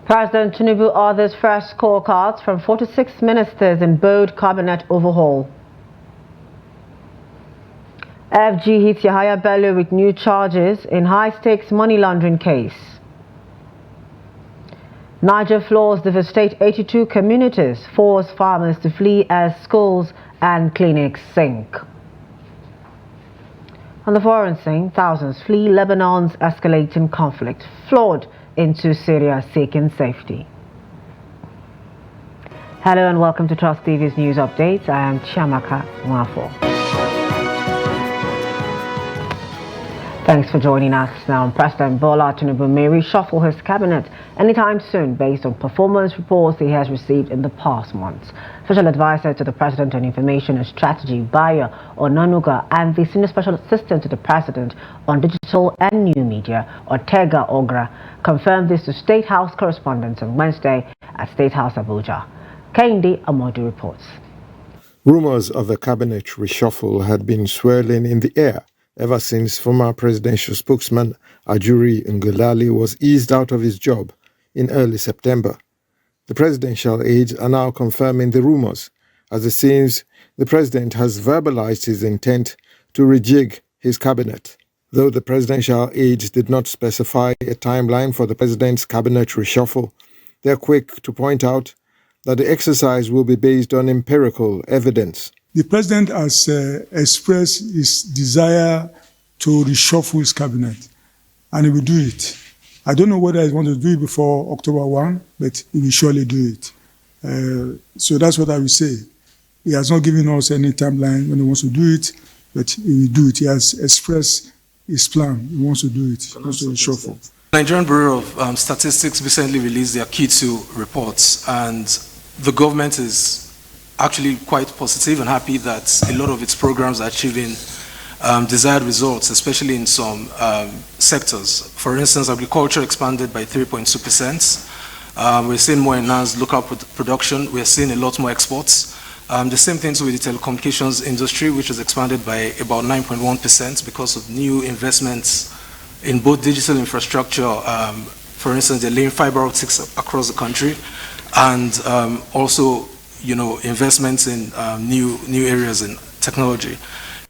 President Tinubu orders fresh scorecards from 46 ministers in bold cabinet overhaul. FG hits Yahaya Bello with new charges in high-stakes money laundering case. Niger floods devastate 82 communities, force farmers to flee as schools and clinics sink. On the foreign scene, thousands flee Lebanon's escalating conflict, flood into Syria seeking safety. Hello and welcome to Trust TV's news updates. I am Chiamaka Mwafo. Thanks for joining us. Now, President Bola Tinubu may reshuffle his cabinet anytime soon based on performance reports he has received in the past months. Special Advisor to the President on Information and Strategy, Bayo Onanuga, and the Senior Special Assistant to the President on Digital and New Media, Ortega Ogra, confirmed this to State House correspondents on Wednesday at State House Abuja. Kehinde Amodu reports. Rumors of a cabinet reshuffle had been swirling in the air ever since former presidential spokesman Ajuri Ngelale was eased out of his job in early September. The presidential aides are now confirming the rumors, as it seems the president has verbalized his intent to rejig his cabinet. Though the presidential aides did not specify a timeline for the president's cabinet reshuffle, they are quick to point out that the exercise will be based on empirical evidence. The president has expressed his desire to reshuffle his cabinet, and he will do it. I don't know whether he wants to do it before October 1, but he will surely do it. So that's what I will say. He has not given us any timeline when he wants to do it, but he will do it. He has expressed his plan. He wants to do it. He wants to reshuffle. Nigerian Bureau of Statistics recently released their Q2 reports, and the government is actually quite positive and happy that a lot of its programs are achieving desired results, especially in some sectors. For instance, agriculture expanded by 3.2%. We're seeing more enhanced local production. We're seeing a lot more exports. The same thing with the telecommunications industry, which has expanded by about 9.1% because of new investments in both digital infrastructure. For instance, they're laying fiber optics across the country, and also investments in new areas in technology.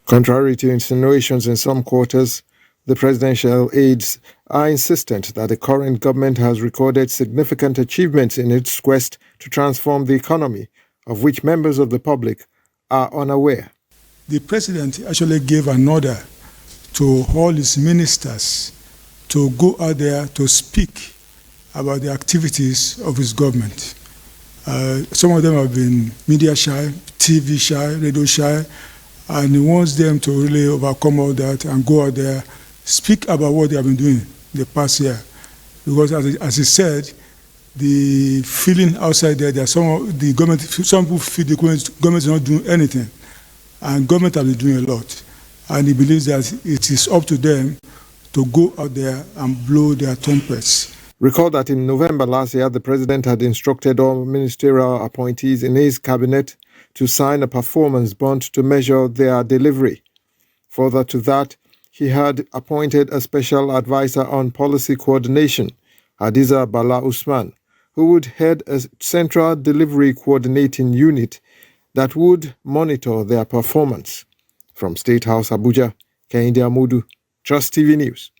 Contrary to insinuations in some quarters, the presidential aides are insistent that the current government has recorded significant achievements in its quest to transform the economy, of which members of the public are unaware. The president actually gave an order to all his ministers to go out there to speak about the activities of his government. Some of them have been media shy, TV shy, radio shy, and he wants them to really overcome all that and go out there, speak about what they have been doing the past year. Because as he said, the feeling outside there some people feel the government is not doing anything, and government has been doing a lot. And he believes that it is up to them to go out there and blow their trumpets. Recall that in November last year, the president had instructed all ministerial appointees in his cabinet to sign a performance bond to measure their delivery. Further to that, he had appointed a special advisor on policy coordination, Hadiza Bala Usman, who would head a central delivery coordinating unit that would monitor their performance. From State House Abuja, Kehinde Amodu, Trust TV News.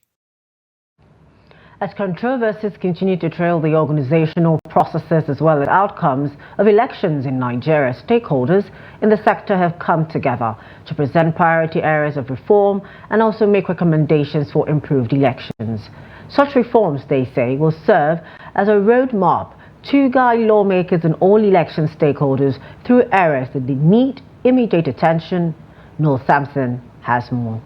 As controversies continue to trail the organizational processes as well as outcomes of elections in Nigeria, stakeholders in the sector have come together to present priority areas of reform and also make recommendations for improved elections. Such reforms, they say, will serve as a roadmap to guide lawmakers and all election stakeholders through areas that need immediate attention. Noel Sampson has more.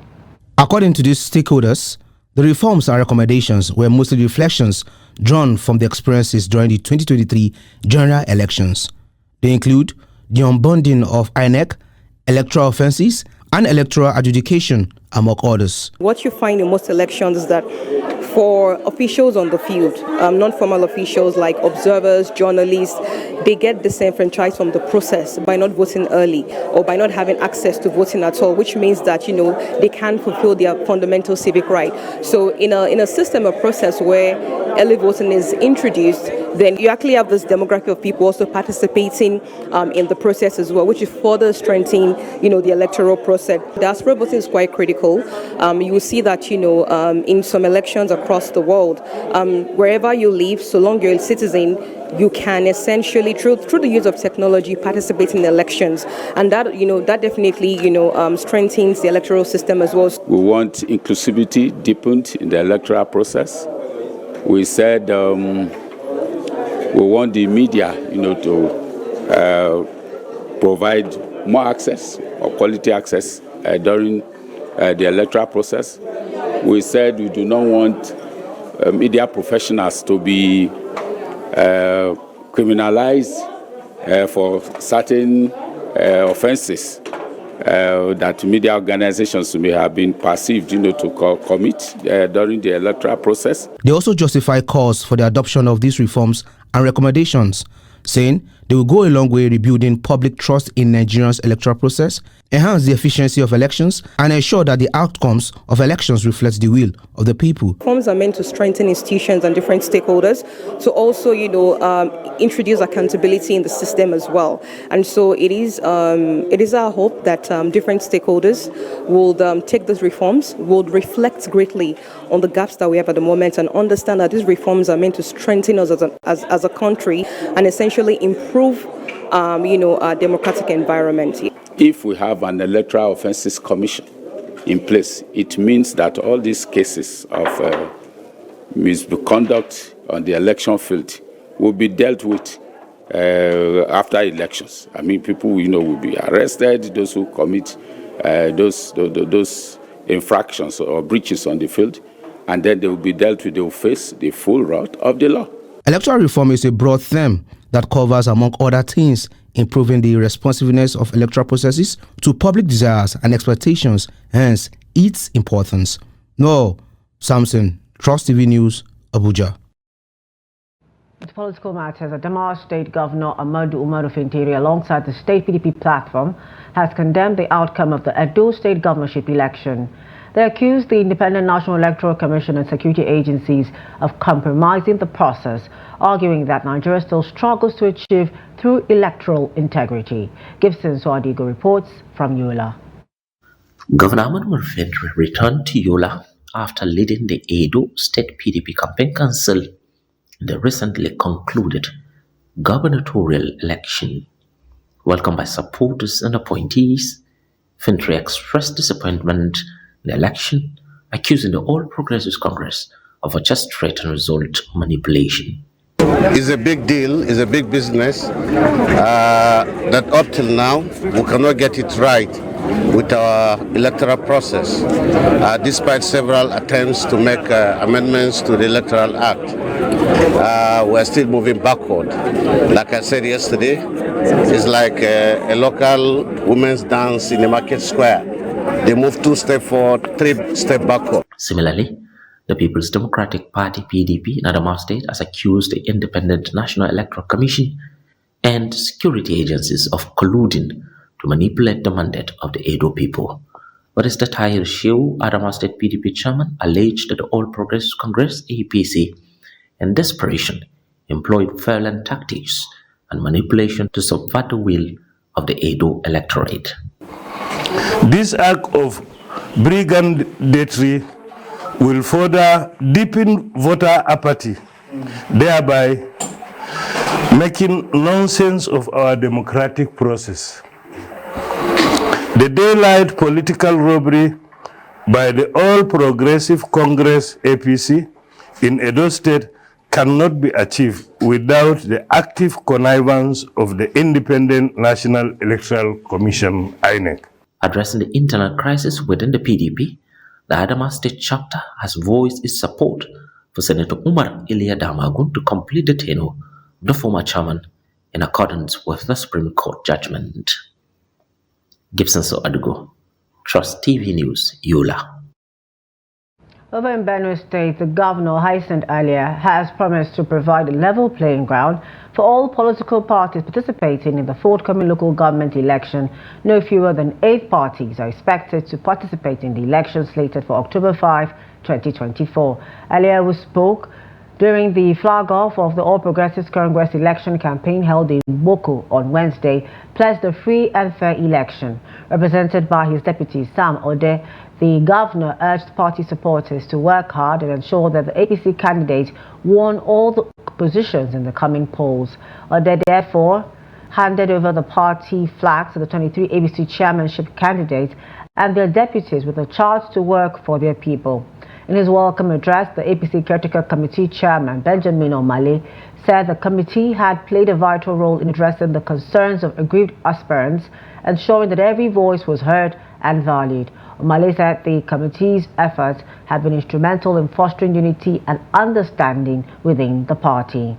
According to these stakeholders, the reforms and recommendations were mostly reflections drawn from the experiences during the 2023 general elections. They include the unbundling of INEC, electoral offences, and electoral adjudication, among others. What you find in most elections is that for officials on the field, non-formal officials like observers, journalists, they get disenfranchised from the process by not voting early or by not having access to voting at all, which means that, they can't fulfill their fundamental civic right. So in a system, a process where early voting is introduced, then you actually have this demographic of people also participating in the process as well, which is further strengthening, the electoral process. Diaspora voting is quite critical. You will see that, in some elections across the world, wherever you live, so long you're a citizen, you can essentially, through the use of technology, participate in elections, and that that definitely strengthens the electoral system as well. We want inclusivity deepened in the electoral process. We said we want the media, to provide more access or quality access during the electoral process. We said we do not want media professionals to be criminalized for certain offenses that media organizations may have been perceived, to commit during the electoral process. They also justify calls for the adoption of these reforms and recommendations, saying they will go a long way rebuilding public trust in Nigeria's electoral process, enhance the efficiency of elections, and ensure that the outcomes of elections reflect the will of the people. Reforms are meant to strengthen institutions and different stakeholders, to also, introduce accountability in the system as well. And so it is our hope that different stakeholders will take these reforms, will reflect greatly on the gaps that we have at the moment, and understand that these reforms are meant to strengthen us as a country and essentially improve our democratic environment. If we have an electoral offences commission in place, it means that all these cases of misconduct on the election field will be dealt with after elections. I mean, people will be arrested, those who commit those infractions or breaches on the field, and then they will be dealt with. They will face the full wrath of the law. Electoral reform is a broad theme that covers, among other things, improving the responsiveness of electoral processes to public desires and expectations, hence its importance. No, Samson, Trust TV News, Abuja. To political matters, Adamawa State Governor Amadu Umaru Fintiri, alongside the state PDP platform, has condemned the outcome of the Edo State governorship election. They accused the Independent National Electoral Commission and security agencies of compromising the process, arguing that Nigeria still struggles to achieve through electoral integrity. Gibson Swadigo reports from Yola. Governor Amadu Fintiri returned to Yola after leading the Edo State PDP Campaign Council in the recently concluded gubernatorial election. Welcomed by supporters and appointees, Fintiri expressed disappointment in the election, accusing the All Progressives Congress of a just straight and result manipulation. It's a big deal, it's a big business that up till now we cannot get it right with our electoral process, despite several attempts to make amendments to the Electoral Act. We're still moving backward. Like I said yesterday, it's like a local women's dance in the market square. They move 2 steps forward, 3 steps backward. Similarly, the People's Democratic Party (PDP) in Adamawa State has accused the Independent National Electoral Commission and security agencies of colluding to manipulate the mandate of the Edo people. But as the Tahir Shehu, Adamawa State PDP chairman, alleged that the All Progressives Congress (APC), in desperation, employed violent tactics and manipulation to subvert the will of the Edo electorate. This act of brigandage will further deepen voter apathy, thereby making nonsense of our democratic process. The daylight political robbery by the All Progressive Congress (APC) in Edo State cannot be achieved without the active connivance of the Independent National Electoral Commission (INEC). Addressing the internal crisis within the PDP, the Adamawa State chapter has voiced its support for Senator Umar Iliya Damagun to complete the tenure of the former chairman in accordance with the Supreme Court judgment. Gibson Adugo, Trust TV News, Yola. Over in Benue State, the governor, Hyacinth Alia, has promised to provide a level playing ground for all political parties participating in the forthcoming local government election. No fewer than 8 parties are expected to participate in the election slated for October 5, 2024. Alia, who spoke During the flag-off of the All Progressives Congress election campaign held in Boko on Wednesday, pledged a free and fair election. Represented by his deputy Sam Ode, the governor urged party supporters to work hard and ensure that the APC candidate won all the positions in the coming polls. Ode therefore handed over the party flag to the 23 APC chairmanship candidates and their deputies with a charge to work for their people. In his welcome address, the APC Caretaker Committee Chairman Benjamin Omale said the committee had played a vital role in addressing the concerns of aggrieved aspirants, ensuring that every voice was heard and valued. Omale said the committee's efforts have been instrumental in fostering unity and understanding within the party.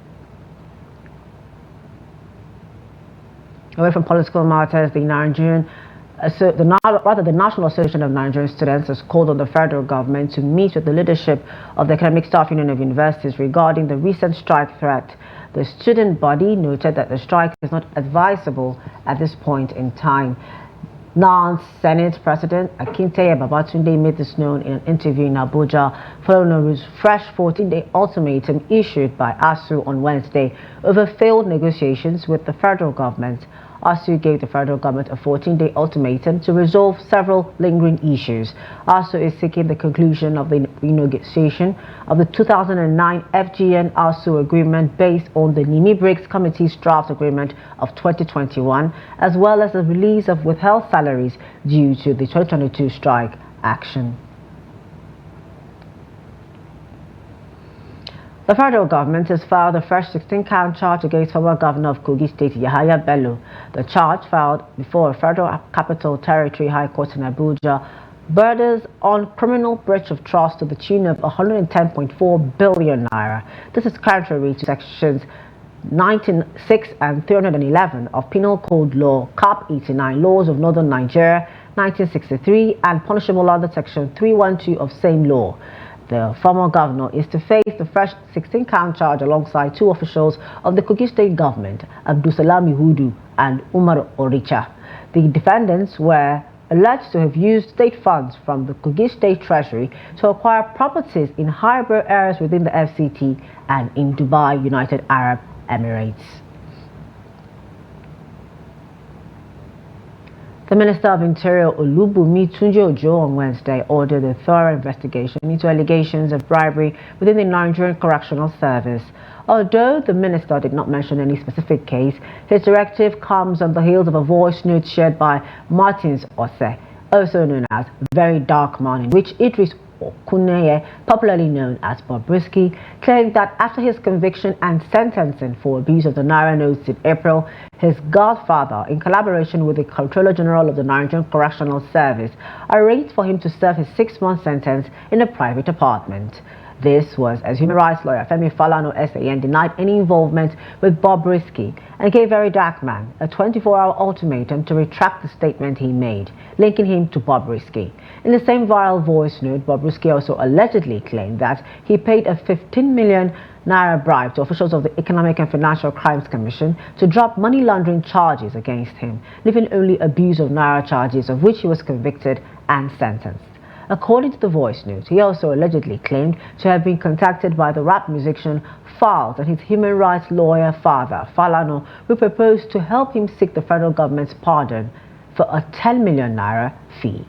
Away from political matters, the National Association of Nigerian Students has called on the federal government to meet with the leadership of the Economic Staff Union of Universities regarding the recent strike threat. The student body noted that the strike is not advisable at this point in time. NANS Senate President Akinteye Babatunde made this known in an interview in Abuja following a fresh 14-day ultimatum issued by ASU on Wednesday over failed negotiations with the federal government. ASU gave the federal government a 14-day ultimatum to resolve several lingering issues. ASU is seeking the conclusion of the renegotiation of the 2009 FGN-ASU agreement based on the Nimi Briggs Committee's draft agreement of 2021, as well as the release of withheld salaries due to the 2022 strike action. The federal government has filed the first 16-count charge against former governor of Kogi State, Yahaya Bello. The charge, filed before a federal capital territory high court in Abuja, borders on criminal breach of trust to the tune of 110.4 billion naira. This is contrary to sections 96 and 311 of Penal Code Law, Cap 89, Laws of Northern Nigeria, 1963, and punishable under section 312 of same law. The former governor is to face the fresh 16-count charge alongside two officials of the Kogi State government, Abdulsalami Hudu and Umar Oricha. The defendants were alleged to have used state funds from the Kogi State Treasury to acquire properties in high-brow areas within the FCT and in Dubai, United Arab Emirates. The Minister of Interior Olubunmi Tunji-Ojo on Wednesday ordered a thorough investigation into allegations of bribery within the Nigerian Correctional Service. Although the minister did not mention any specific case, his directive comes on the heels of a voice note shared by Martins Ose, also known as Very Dark Man, in which Idris Okuneye, popularly known as Bobrisky, claimed that after his conviction and sentencing for abuse of the Naira notes in April, his godfather, in collaboration with the Comptroller General of the Nigerian Correctional Service, arranged for him to serve his 6-month sentence in a private apartment. This was as human rights lawyer Femi Falana SAN denied any involvement with Bobrisky and gave Very Dark Man a 24-hour ultimatum to retract the statement he made, linking him to Bobrisky. In the same viral voice note, Bobrisky also allegedly claimed that he paid a 15 million naira bribe to officials of the Economic and Financial Crimes Commission to drop money laundering charges against him, leaving only abuse of naira charges, of which he was convicted and sentenced. According to the voice note, he also allegedly claimed to have been contacted by the rap musician Falz and his human rights lawyer father, Falana, who proposed to help him seek the federal government's pardon for a 10 million naira fee.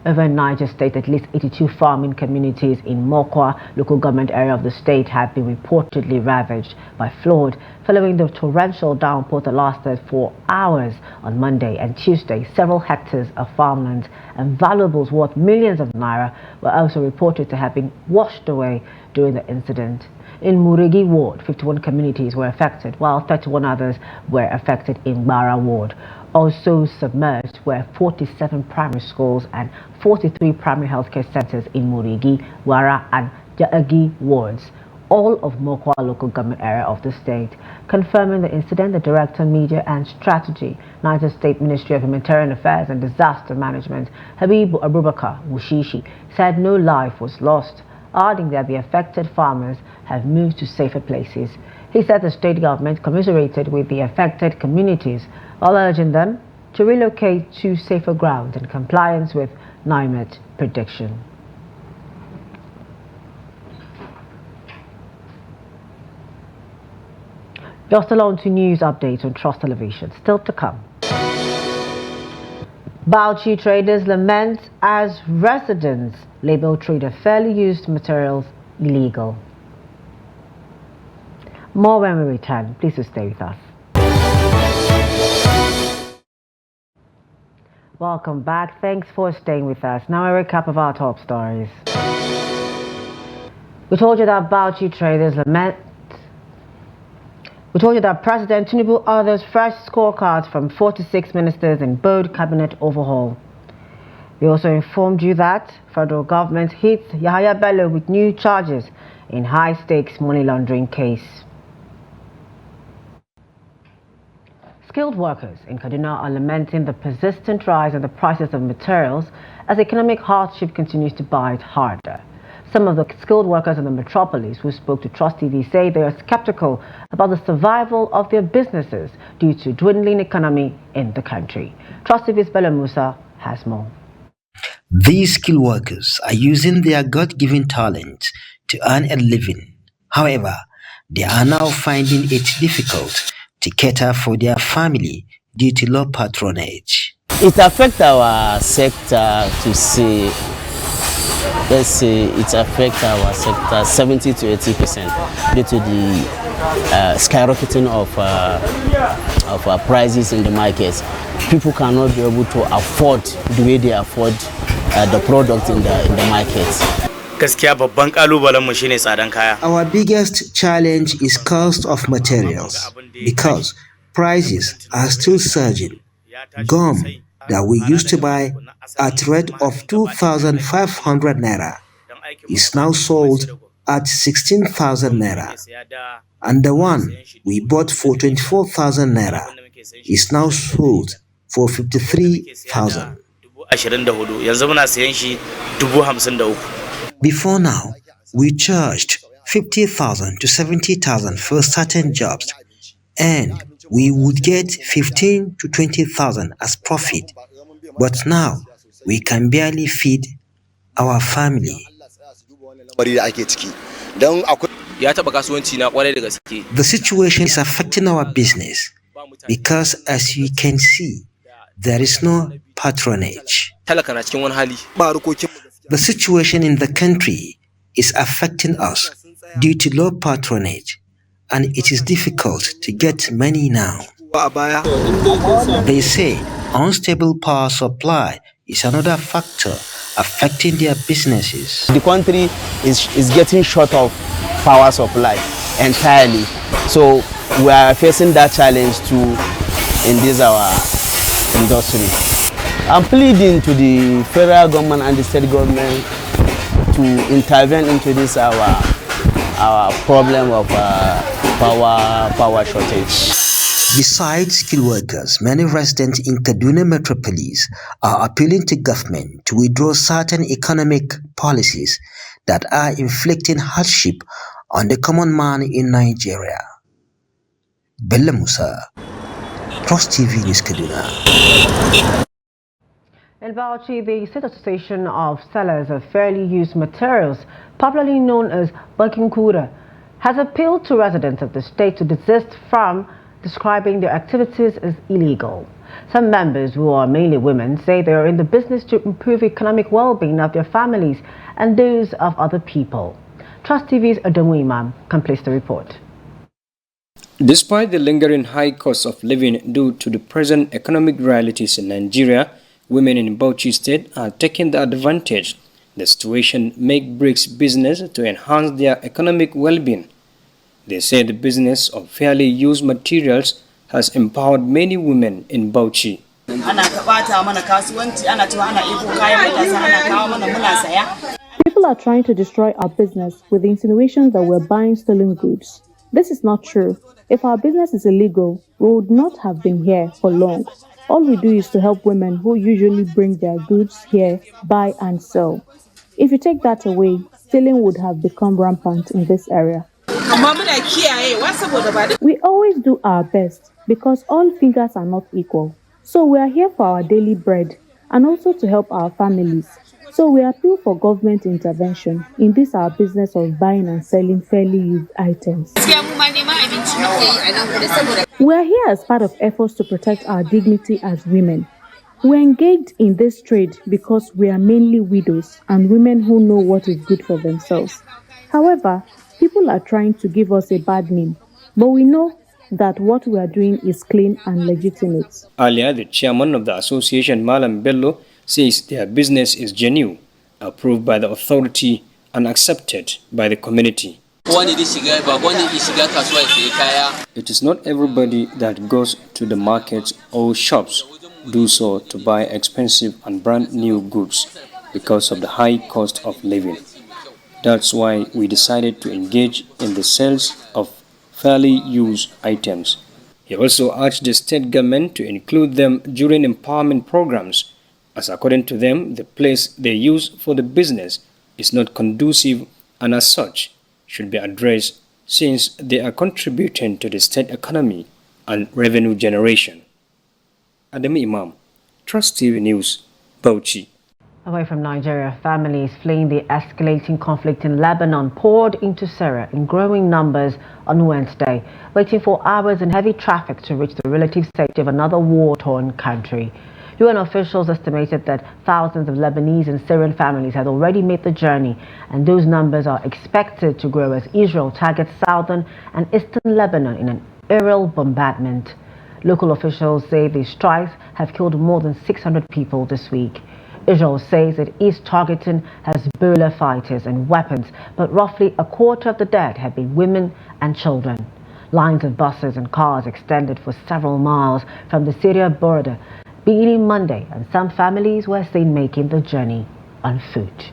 Over in Niger State, at least 82 farming communities in Mokwa, local government area of the state, have been reportedly ravaged by flood following the torrential downpour that lasted for hours on Monday and Tuesday. Several hectares of farmland and valuables worth millions of naira were also reported to have been washed away during the incident. In Murigi Ward, 51 communities were affected, while 31 others were affected in Bara Ward. Also submerged were 47 primary schools and 43 primary healthcare centers in Murigi, Wara and Jaagi wards, all of Mokwa local government area of the state. Confirming the incident, the Director Media and Strategy, Niger State Ministry of Humanitarian Affairs and Disaster Management, Habib Abubakar Wushishi, said no life was lost, adding that the affected farmers have moved to safer places. He said the state government commiserated with the affected communities while urging them to relocate to safer ground in compliance with NIMET prediction. You're still on to news updates on Trust Television. Still to come. Bauchi traders lament as residents label trader fairly used materials illegal. More when we return. Please do stay with us. Welcome back. Thanks for staying with us. Now a recap of our top stories. We told you that Bauchi traders lament. We told you that President Tinubu orders fresh scorecards from 46 ministers in bold cabinet overhaul. We also informed you that federal government hits Yahaya Bello with new charges in high-stakes money laundering case. Skilled workers in Kaduna are lamenting the persistent rise in the prices of materials as economic hardship continues to bite harder. Some of the skilled workers in the metropolis who spoke to Trust TV say they are skeptical about the survival of their businesses due to dwindling economy in the country. Trust TV's Bello has more. These skilled workers are using their God-given talent to earn a living. However, they are now finding it difficult to cater for their family due to low patronage. It affects our sector to say, let's say it affects our sector 70 to 80% due to the skyrocketing of prices in the market. People cannot be able to afford the way they afford the product in the market. Our biggest challenge is cost of materials because prices are still surging. Gum that we used to buy at rate of 2,500 naira is now sold at 16,000 naira, and the one we bought for 24,000 naira is now sold for 53,000. Before now, we charged 50,000 to 70,000 for certain jobs, and we would get 15 to 20,000 as profit. But now, we can barely feed our family. The situation is affecting our business because, as you can see, there is no patronage. The situation in the country is affecting us due to low patronage, and it is difficult to get money now. They say unstable power supply is another factor affecting their businesses. The country is getting short of power supply entirely, so we are facing that challenge too in this our industry. I'm pleading to the federal government and the state government to intervene into this our problem of power shortage. Besides skilled workers, many residents in Kaduna metropolis are appealing to government to withdraw certain economic policies that are inflicting hardship on the common man in Nigeria. Bello, Trust TV News, Kaduna. In Bauchi, the State Association of Sellers of Fairly Used Materials, popularly known as Bakinkura, has appealed to residents of the state to desist from describing their activities as illegal. Some members, who are mainly women, say they are in the business to improve economic well-being of their families and those of other people. Trust TV's Adamu Imam completes the report. Despite the lingering high cost of living due to the present economic realities in Nigeria, women in Bauchi State are taking the advantage. The situation breaks business to enhance their economic well-being. They say the business of fairly used materials has empowered many women in Bauchi. People are trying to destroy our business with the insinuations that we're buying stolen goods. This is not true. If our business is illegal, we would not have been here for long. All we do is to help women who usually bring their goods here, buy and sell. If you take that away, stealing would have become rampant in this area. We always do our best because all fingers are not equal. So we are here for our daily bread and also to help our families. So we appeal for government intervention in this our business of buying and selling fairly used items. We are here as part of efforts to protect our dignity as women. We are engaged in this trade because we are mainly widows and women who know what is good for themselves. However, people are trying to give us a bad name, but we know that what we are doing is clean and legitimate. Earlier, the chairman of the association, Malam Bello, says their business is genuine, approved by the authority and accepted by the community. It is not everybody that goes to the markets or shops do so to buy expensive and brand new goods because of the high cost of living. That's why we decided to engage in the sales of fairly used items. He also urged the state government to include them during empowerment programs, as according to them, the place they use for the business is not conducive and as such should be addressed since they are contributing to the state economy and revenue generation. Adam Imam, Trust TV News, Bauchi. Away from Nigeria, families fleeing the escalating conflict in Lebanon poured into Syria in growing numbers on Wednesday, waiting for hours in heavy traffic to reach the relative safety of another war-torn country. UN officials estimated that thousands of Lebanese and Syrian families had already made the journey, and those numbers are expected to grow as Israel targets southern and eastern Lebanon in an aerial bombardment. Local officials say the strikes have killed more than 600 people this week. Israel says it is targeting Hezbollah fighters and weapons, but roughly a quarter of the dead have been women and children. Lines of buses and cars extended for several miles from the Syria border beginning Monday, and some families were seen making the journey on foot.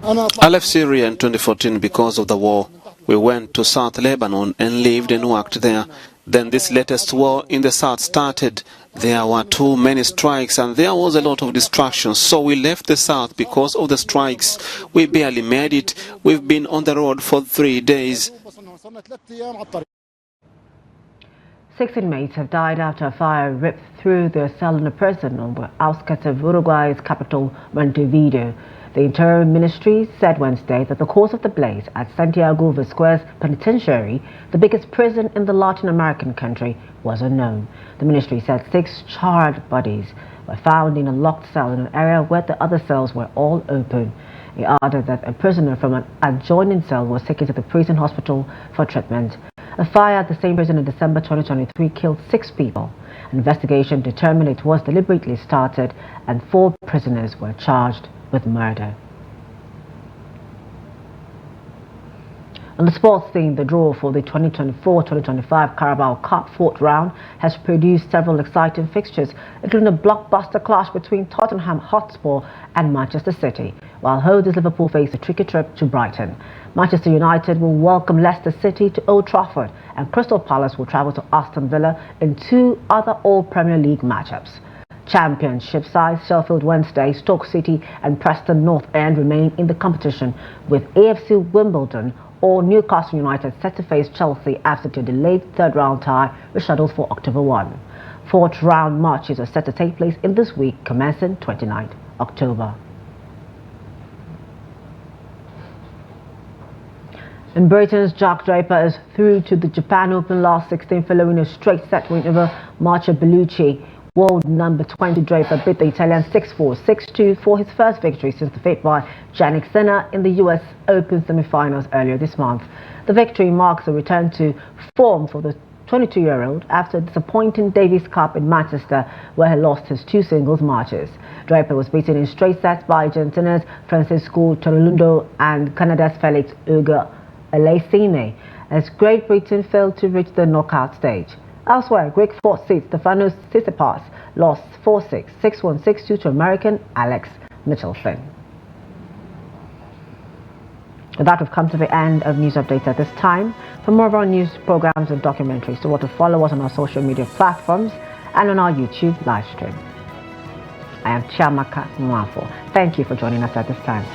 I left Syria in 2014 because of the war. We went to South Lebanon and lived and worked there. Then this latest war in the south started. There were too many strikes and there was a lot of destruction. So we left the south because of the strikes. We barely made it. We've been on the road for 3 days. 6 inmates have died after a fire ripped through their cell in a prison on the outskirts of Uruguay's capital, Montevideo. The Interior Ministry said Wednesday that the cause of the blaze at Santiago Vesquez Penitentiary, the biggest prison in the Latin American country, was unknown. The ministry said 6 charred bodies were found in a locked cell in an area where the other cells were all open. It added that a prisoner from an adjoining cell was taken to the prison hospital for treatment. A fire at the same prison in December 2023 killed 6 people. An investigation determined it was deliberately started and 4 prisoners were charged with murder. On the sports scene, the draw for the 2024-2025 Carabao Cup 4th round has produced several exciting fixtures, including a blockbuster clash between Tottenham Hotspur and Manchester City, while holders Liverpool face a tricky trip to Brighton. Manchester United will welcome Leicester City to Old Trafford, and Crystal Palace will travel to Aston Villa in 2 other All-Premier League matchups. Championship sides Sheffield Wednesday, Stoke City and Preston North End remain in the competition, with AFC Wimbledon or Newcastle United set to face Chelsea after the delayed 3rd round tie rescheduled for October 1. 4th round matches are set to take place in this week, commencing 29th October. And Britain's Jack Draper is through to the Japan Open last 16 following a straight set win over Marcia Bellucci. World number 20 Draper beat the Italian 6-4, 6-2 for his first victory since defeat by Jannik Sinner in the US Open semi-finals earlier this month. The victory marks a return to form for the 22-year-old after a disappointing Davis Cup in Manchester, where he lost his 2 singles matches. Draper was beaten in straight sets by Argentina's Francisco Torlundo and Canada's Felix Auger-Aliassime, as Great Britain failed to reach the knockout stage. Elsewhere, Greek 4th seed Stefanos Tsitsipas lost 4-6, 6-1, 6-2 to American Alex Michelsen. With that, we've come to the end of News Update at this time. For more of our news programs and documentaries, so to follow us on our social media platforms and on our YouTube live stream. I am Chiamaka Mwafo. Thank you for joining us at this time.